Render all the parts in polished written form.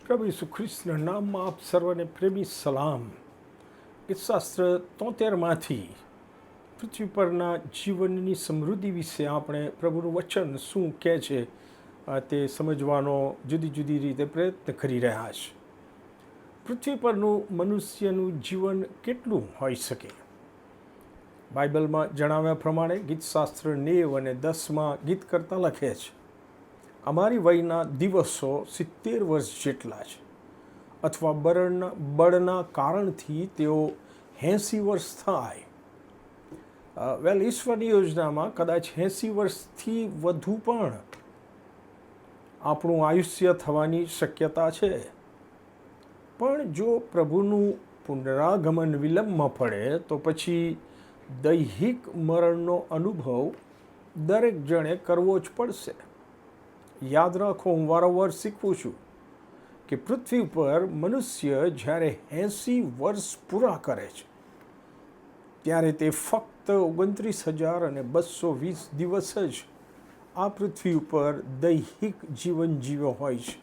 પ્રભુ ઈસુ ખ્રિસ્તના નામમાં આપ સર્વને પ્રેમી સલામ. ગીતશાસ્ત્ર 73માંથી પૃથ્વી પરના જીવનની સમૃદ્ધિ વિશે આપણે પ્રભુનું વચન શું કહે છે તે સમજવાનો જુદી જુદી રીતે પ્રયત્ન કરી રહ્યા છે. પૃથ્વી પરનું મનુષ્યનું જીવન કેટલું હોઈ શકે? બાઇબલમાં જણાવ્યા પ્રમાણે ગીતશાસ્ત્ર 90 અને 10માં ગીતકર્તા લખે છે, અમારી વયના દિવસો 70 વર્ષ જેટલા છે, અથવા બળના કારણથી તેઓ 80 વર્ષ થાય. ઈશ્વરની યોજનામાં કદાચ 80 વર્ષથી વધુ પણ આપણું આયુષ્ય થવાની શક્યતા છે. પણ જો પ્રભુનું પુનરાગમન વિલંબમાં પડે તો પછી દૈહિક મરણનો અનુભવ દરેક જણે કરવો જ પડશે. યાદ રાખો, હું વારંવાર શીખવું છું કે પૃથ્વી પર મનુષ્ય જ્યારે 80 વર્ષ પૂરા કરે છે ત્યારે તે ફક્ત 29,220 દિવસ જ આ પૃથ્વી ઉપર દૈહિક જીવન જીવ્યો હોય છે.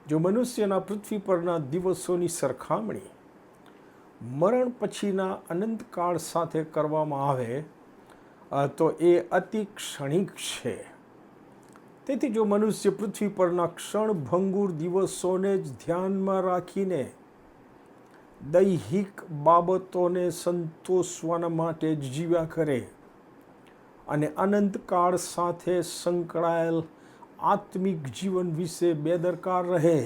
જો મનુષ્યના પૃથ્વી પરના દિવસોની સરખામણી મરણ પછીના અનંતકાળ સાથે કરવામાં આવે તો એ અતિ ક્ષણિક છે. તેથી જો મનુષ્ય પૃથ્વી પરના ક્ષણભંગુર દિવસોને જ ધ્યાનમાં રાખીને દૈહિક બાબતોને સંતોષવાના માટે જ જીવ્યા કરે અને અનંતકાળ સાથે સંકળાયેલ આત્મિક જીવન વિશે બેદરકાર રહે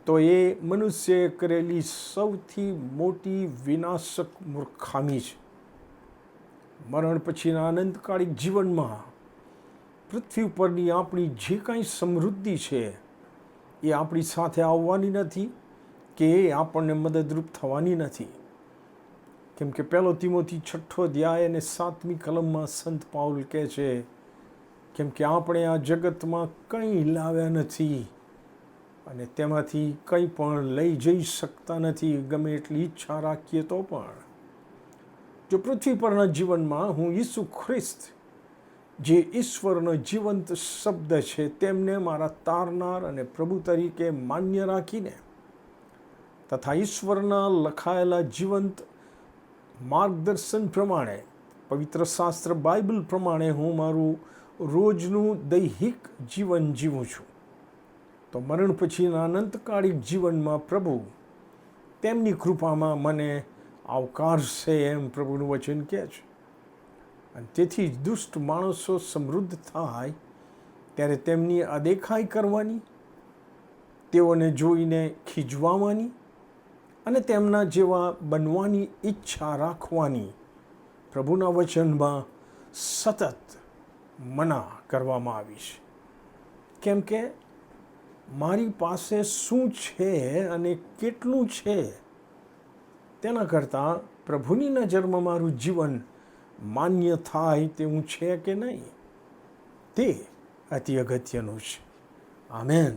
તો એ મનુષ્યએ કરેલી સૌથી મોટી વિનાશક મૂર્ખામી છે. મરણ પછીના અનંતકાળિક જીવનમાં પૃથ્વી ઉપરની આપણી જે કાંઈ સમૃદ્ધિ છે એ આપણી સાથે આવવાની નથી કે એ આપણને મદદરૂપ થવાની નથી. કેમ કે 1 તિમોથી 6 અધ્યાય અને 7મી કલમમાં સંત પાઉલ કહે છે, કેમ કે આપણે આ જગતમાં કંઈ લાવ્યા નથી અને તેમાંથી કંઈ પણ લઈ જઈ શકતા નથી, ગમે એટલી ઈચ્છા રાખીએ તો પણ. જો પૃથ્વી પરના જીવનમાં હું ઈસુ ખ્રિસ્ત, જે ઈશ્વરનો જીવંત શબ્દ છે, તેમને મારા તારનાર અને પ્રભુ તરીકે માન્ય રાખીને તથા ઈશ્વરના લખાયેલા જીવંત માર્ગદર્શન પ્રમાણે, પવિત્ર શાસ્ત્ર બાઇબલ પ્રમાણે હું મારું રોજનું દૈહિક જીવન જીવું છું, તો મરણ પછીના અનંતકાળિક જીવનમાં પ્રભુ તેમની કૃપામાં મને આવકારશે, એમ પ્રભુનું વચન કહે છે. અને તેથી જ દુષ્ટ માણસો સમૃદ્ધ થાય ત્યારે તેમની અદેખાઈ કરવાની, તેઓને જોઈને ખીજવાવાની અને તેમના જેવા બનવાની ઈચ્છા રાખવાની પ્રભુના વચનમાં સતત મના કરવામાં આવી છે. કેમ કે મારી પાસે શું છે અને કેટલું છે તેના કરતાં પ્રભુની નજરમાં મારું જીવન માન્ય થાય તેવું છે કે નહીં તે અતિ અગત્યનું છે. આમેન.